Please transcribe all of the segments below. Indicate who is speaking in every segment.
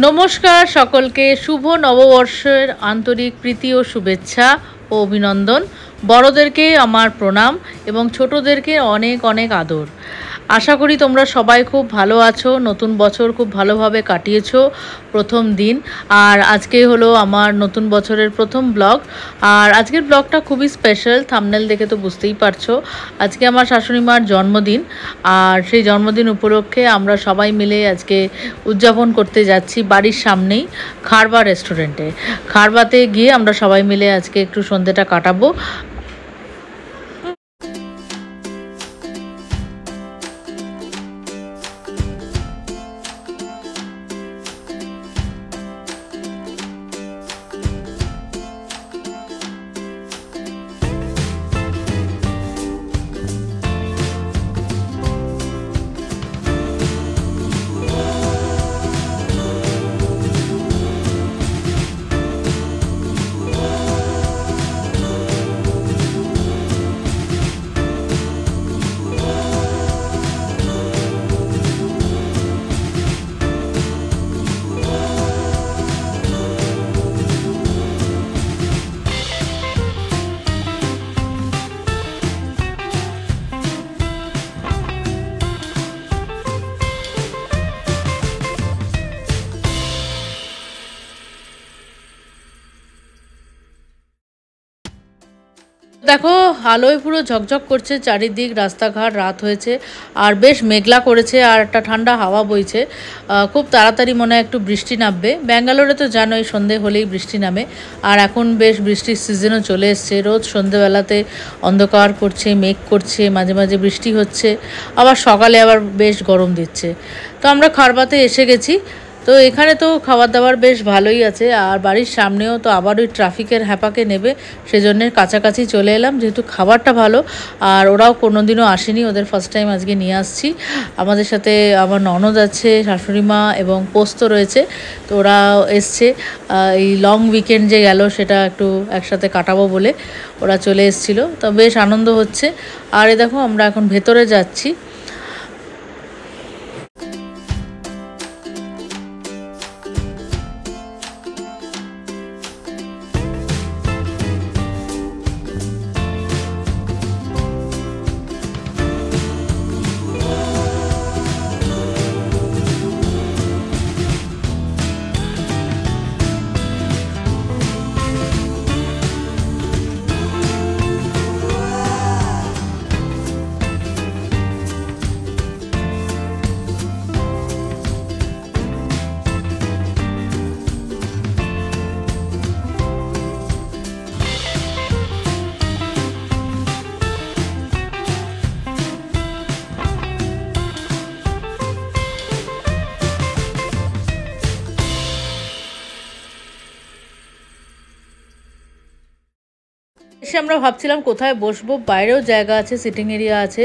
Speaker 1: নমস্কার সকলকে শুভ নববর্ষের আন্তরিক প্রীতি ও শুভেচ্ছা ও অভিনন্দন। বড়দেরকে আমার প্রণাম এবং ছোটদেরকে অনেক অনেক আদর। আশা করি তোমরা সবাই খুব ভালো আছো, নতুন বছর খুব ভালোভাবে কাটিয়েছো প্রথম দিন। আর আজকে হলো আমার নতুন বছরের প্রথম ব্লগ। আর আজকের ব্লগটা খুবই স্পেশাল, থাম্বনেল দেখে তো বুঝতেই পারছো। আজকে আমার শাশুড়ি মার জন্মদিন, আর সেই জন্মদিন উপলক্ষে আমরা সবাই মিলে আজকে উদযাপন করতে যাচ্ছি বাড়ির সামনেই খারবা রেস্টুরেন্টে। খারবাতে গিয়ে আমরা সবাই মিলে আজকে একটু সন্ধ্যেটা কাটাবো। দেখো আলোয় পুরো ঝকঝক করছে চারিদিক, রাস্তাঘাট, রাত হয়েছে আর বেশ মেঘলা করেছে আর একটা ঠান্ডা হাওয়া বইছে। খুব তাড়াতাড়ি মনে হয় একটু বৃষ্টি নামবে। ব্যাঙ্গালোরে তো জানোই সন্ধে হলেই বৃষ্টি নামে, আর এখন বেশ বৃষ্টির সিজনও চলে এসছে। রোজ সন্ধেবেলাতে অন্ধকার করছে, মেঘ করছে, মাঝে মাঝে বৃষ্টি হচ্ছে, আবার সকালে আবার বেশ গরম দিচ্ছে। তো আমরা খারবাতে এসে গেছি। তো এখানে তো খাবার দাবার বেশ ভালোই আছে, আর বাড়ির সামনেও তো আবার ওই ট্রাফিকের হ্যাপাকে নেবে, সেজন্য কাছাকাছি চলে এলাম যেহেতু খাবারটা ভালো। আর ওরাও কোনোদিনও আসেনি, ওদের ফার্স্ট টাইম আজকে নিয়ে আসছি। আমাদের সাথে আমার ননদ আছে, শাশুড়ি মা এবং পোস্ত রয়েছে। তো ওরাও এসছে, এই লং উইকেন্ড যে গেল সেটা একটু একসাথে কাটাবো বলে ওরা চলে এসেছিলো। তো বেশ আনন্দ হচ্ছে। আর এ দেখো আমরা এখন ভেতরে যাচ্ছি। এসে আমরা ভাবছিলাম কোথায় বসবো, বাইরেও জায়গা আছে, সিটিং এরিয়া আছে।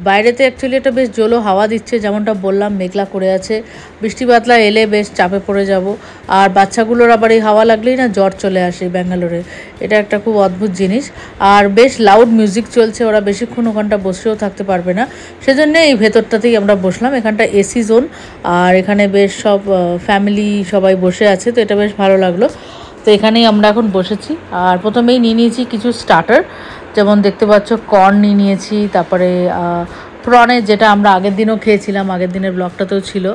Speaker 1: বাইরেতে অ্যাকচুয়ালি একটা বেশ জোলো হাওয়া দিচ্ছে, যেমনটা বললাম মেঘলা করে আছে, বৃষ্টি বাদলা এলে বেশ চাপে পড়ে যাব। আর বাচ্চাগুলোর আবার এই হাওয়া লাগলেই না জ্বর চলে আসে ব্যাঙ্গালোরে, এটা একটা খুব অদ্ভুত জিনিস। আর বেশ লাউড মিউজিক চলছে, ওরা বেশিক্ষণ ওখানটা বসেও থাকতে পারবে না, সেজন্য এই ভেতরটাতেই আমরা বসলাম। এখানটা এসি জোন, আর এখানে বেশ সব ফ্যামিলি সবাই বসে আছে, তো এটা বেশ ভালো লাগলো। তো এখানেই আমরা এখন বসেছি। আর প্রথমেই নিয়ে নিয়েছি কিছু স্টার্টার, যেমন দেখতে পাচ্ছ কর্ন নিয়ে নিয়েছি, তারপরে প্রনের, যেটা আমরা আগের দিনও খেয়েছিলাম, আগের দিনের ব্লগটাতেও ছিল,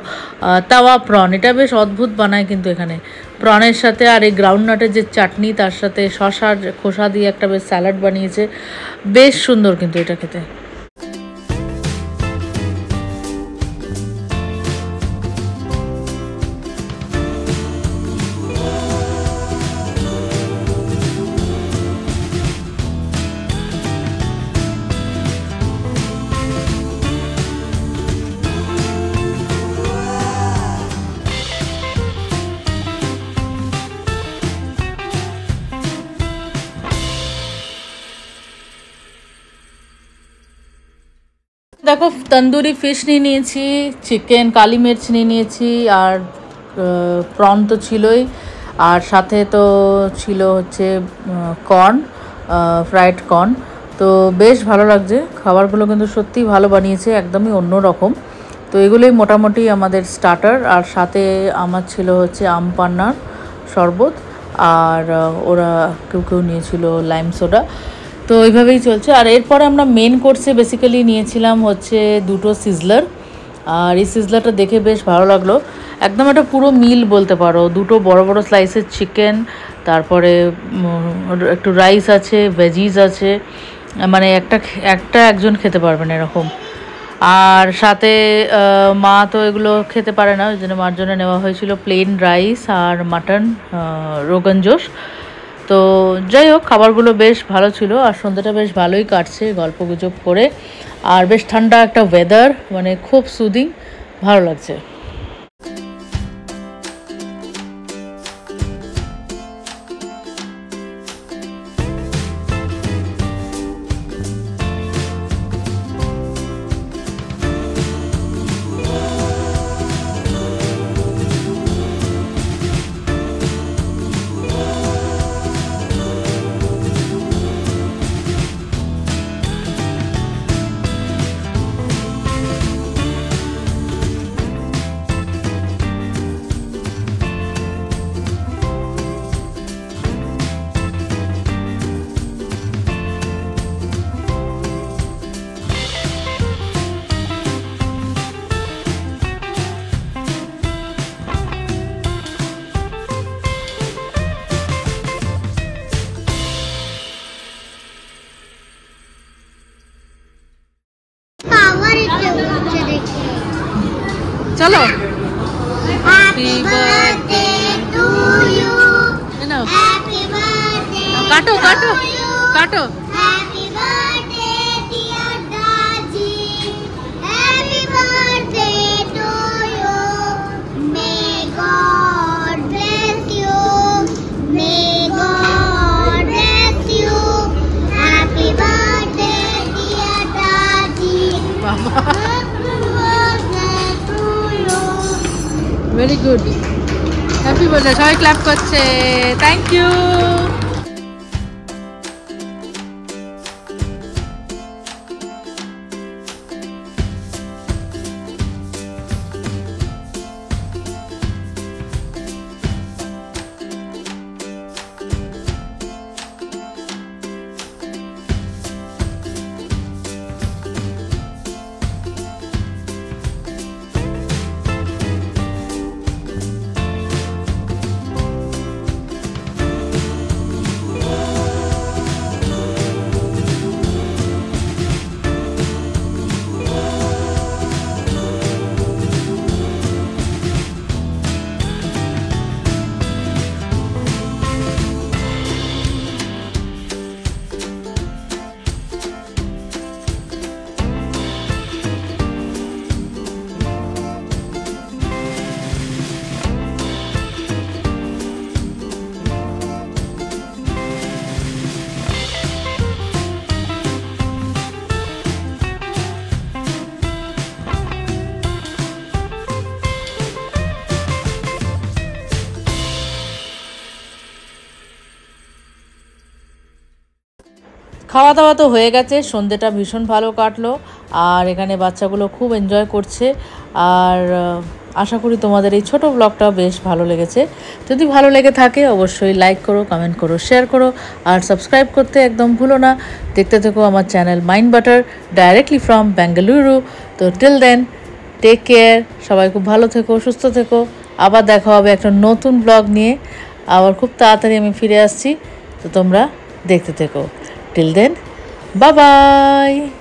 Speaker 1: তাওয়া প্রন। এটা বেশ অদ্ভুত বানায় কিন্তু এখানে প্রনের সাথে। আর এই গ্রাউন্ডনাটের যে চাটনি, তার সাথে শশার খোসা দিয়ে একটা বেশ স্যালাড বানিয়েছে, বেশ সুন্দর কিন্তু এটা খেতে। দেখো তন্দুরি ফিশ নিয়ে নিয়েছি, চিকেন কালি মির্চ নিয়ে নিয়েছি, আর প্রন তো ছিলই, আর সাথে তো ছিল হচ্ছে কর্ন, ফ্রাইড কর্ন। তো বেশ ভালো লাগছে খাবারগুলো, কিন্তু সত্যিই ভালো বানিয়েছে, একদমই অন্য রকম। তো এগুলোই মোটামুটি আমাদের স্টার্টার। আর সাথে আমার ছিল হচ্ছে আম পান্নার শরবত, আর ওরা কেউ কেউ নিয়েছিল লাইম সোডা। তো এইভাবেই চলছে। আর এরপরে আমরা মেন কোর্সে বেসিক্যালি নিয়েছিলাম হচ্ছে দুটো সিজলার। আর এই সিজলারটা দেখে বেশ ভালো লাগলো, একদম একটা পুরো মিল বলতে পারো। দুটো বড় বড় স্লাইসের চিকেন, তারপরে একটু রাইস আছে, ভেজিস আছে, মানে একটা একজন খেতে পারবেন এরকম। আর সাথে মা তো এগুলো খেতে পারে না, ওই জন্য মার জন্য নেওয়া হয়েছিল প্লেন রাইস আর মাটন রোগান জোশ। তো যাই হোক, খাবারগুলো বেশ ভালো ছিল। আর সন্ধ্যাটা বেশ ভালোই কাটছে গল্পগুজব করে। আর বেশ ঠান্ডা একটা ওয়েদার, মানে খুব সুদিং, ভালো লাগছে। চলো, happy birthday to you, happy birthday, কাটো কাটো কাটো, happy birthday dear Daji, happy birthday to you, may God bless you, may God bless you, happy birthday dear Daji. বাবা, ভেরি গুড, হ্যাপি বার্থডে। সবাই ক্ল্যাপ করছে, থ্যাংক ইউ। খাওয়া দাওয়া তো হয়ে গেছে, সন্ধ্যেটা ভীষণ ভালো কাটলো। আর এখানে বাচ্চাগুলো খুব এনজয় করছে। আর আশা করি তোমাদের এই ছোট ব্লগটা বেশ ভালো লেগেছে। যদি ভালো লেগে থাকে অবশ্যই লাইক করো, কমেন্ট করো, শেয়ার করো, আর সাবস্ক্রাইব করতে একদম ভুলো না। দেখতে থেকো আমার channel mind butter, directly from Bengaluru. তো টিল দেন, টেক কেয়ার, সবাই খুব ভালো থেকো, সুস্থ থেকো। আবার দেখা হবে একটা নতুন ব্লগ নিয়ে, আবার খুব তাড়াতাড়ি আমি ফিরে আসছি। তো তোমরা দেখতে থেকো। Till then, bye bye.